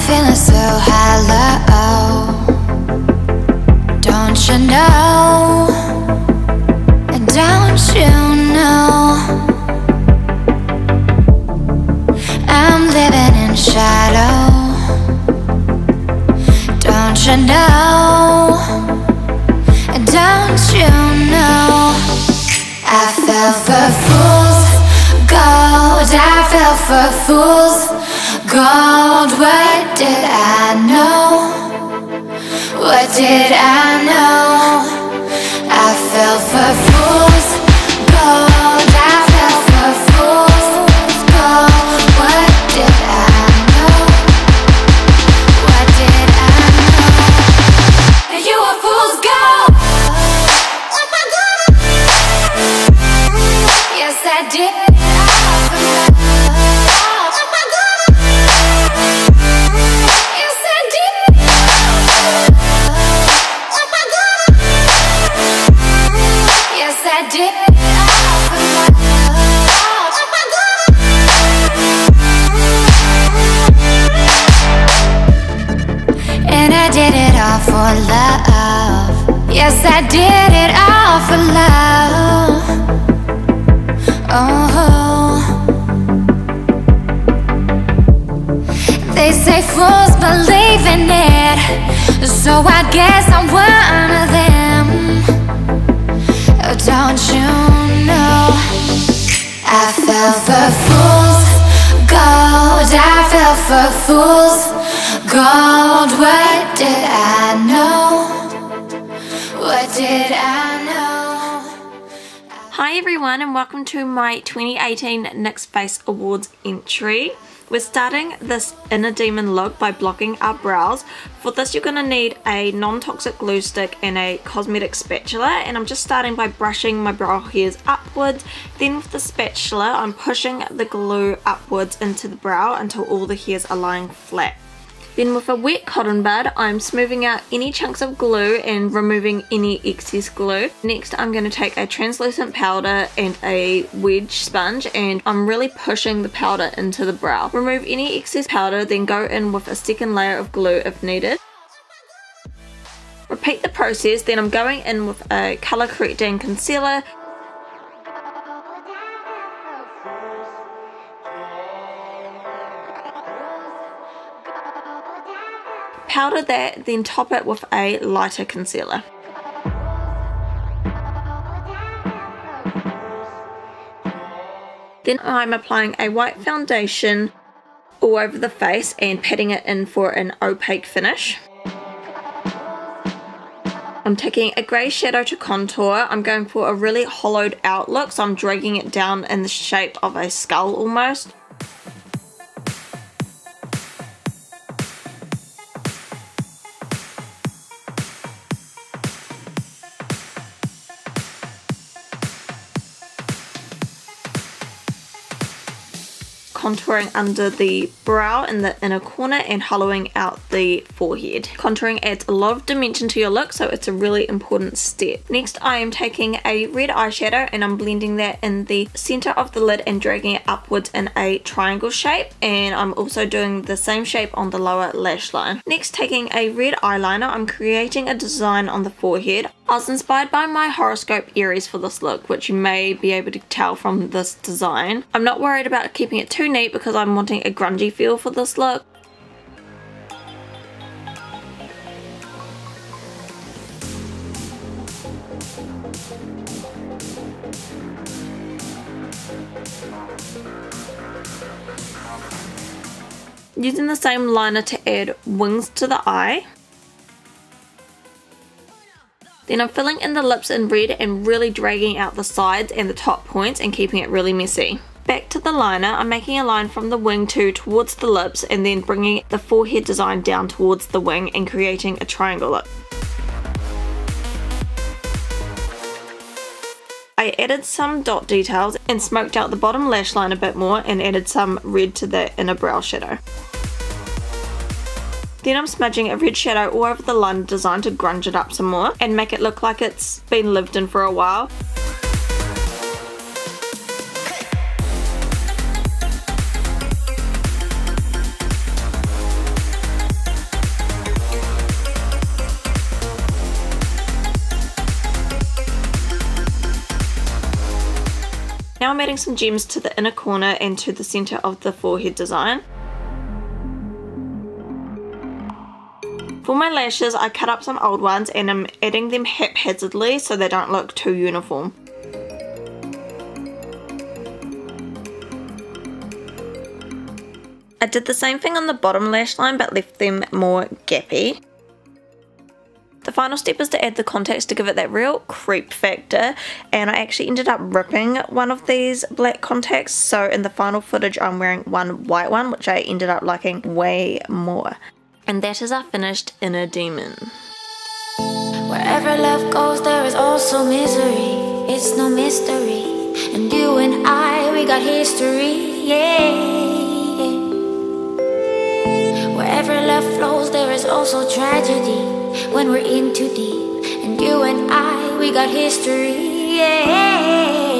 feeling so hollow. Don't you know? Don't you know? I'm living in shadow. Don't you know? Don't you know? I fell for fool's gold. I fell for fool's gold. What did I know? What did I know? I fell for fool's gold. I fell for fool's gold. What did I know? What did I know? You were fool's gold. Yes, I did. And I did it all for love. Yes, I did it all for love. Oh, they say fools believe in it, so I guess I'm one of them. Oh, don't you know? I fell for fool's gold. I fell for fool's gold. What did I know? What did I know? Hi everyone, and welcome to my 2018 NYX Face Awards entry. We're starting this inner demon look by blocking our brows. For this you're going to need a non-toxic glue stick and a cosmetic spatula, and I'm just starting by brushing my brow hairs upwards. Then with the spatula I'm pushing the glue upwards into the brow until all the hairs are lying flat. Then with a wet cotton bud I'm smoothing out any chunks of glue and removing any excess glue. Next I'm going to take a translucent powder and a wedge sponge, and I'm really pushing the powder into the brow. Remove any excess powder, then go in with a second layer of glue if needed. Repeat the process, then I'm going in with a colour correcting concealer. Powder that, then top it with a lighter concealer. Then I'm applying a white foundation all over the face and patting it in for an opaque finish. I'm taking a grey shadow to contour. I'm going for a really hollowed out look, so I'm dragging it down in the shape of a skull almost. Contouring under the brow in the inner corner and hollowing out the forehead. Contouring adds a lot of dimension to your look, so it's a really important step. Next I am taking a red eyeshadow and I'm blending that in the center of the lid and dragging it upwards in a triangle shape, and I'm also doing the same shape on the lower lash line. Next, taking a red eyeliner, I'm creating a design on the forehead. I was inspired by my horoscope Aries for this look, which you may be able to tell from this design. I'm not worried about keeping it too neat because I'm wanting a grungy feel for this look. Using the same liner to add wings to the eye. Then I'm filling in the lips in red and really dragging out the sides and the top points and keeping it really messy. Back to the liner, I'm making a line from the wing towards the lips and then bringing the forehead design down towards the wing and creating a triangle look. I added some dot details and smoked out the bottom lash line a bit more and added some red to the inner brow shadow. Then I'm smudging a red shadow all over the liner design to grunge it up some more and make it look like it's been lived in for a while. Now I'm adding some gems to the inner corner and to the center of the forehead design. For my lashes, I cut up some old ones and I'm adding them haphazardly so they don't look too uniform. I did the same thing on the bottom lash line but left them more gappy. The final step is to add the contacts to give it that real creep factor, and I actually ended up ripping one of these black contacts, so in the final footage I'm wearing one white one, which I ended up liking way more. And that is our finished inner demon. Wherever love goes there is also misery, it's no mystery. And you and I, we got history, yeah. Wherever love flows there is also tragedy when we're in too deep. And you and I, we got history, yeah.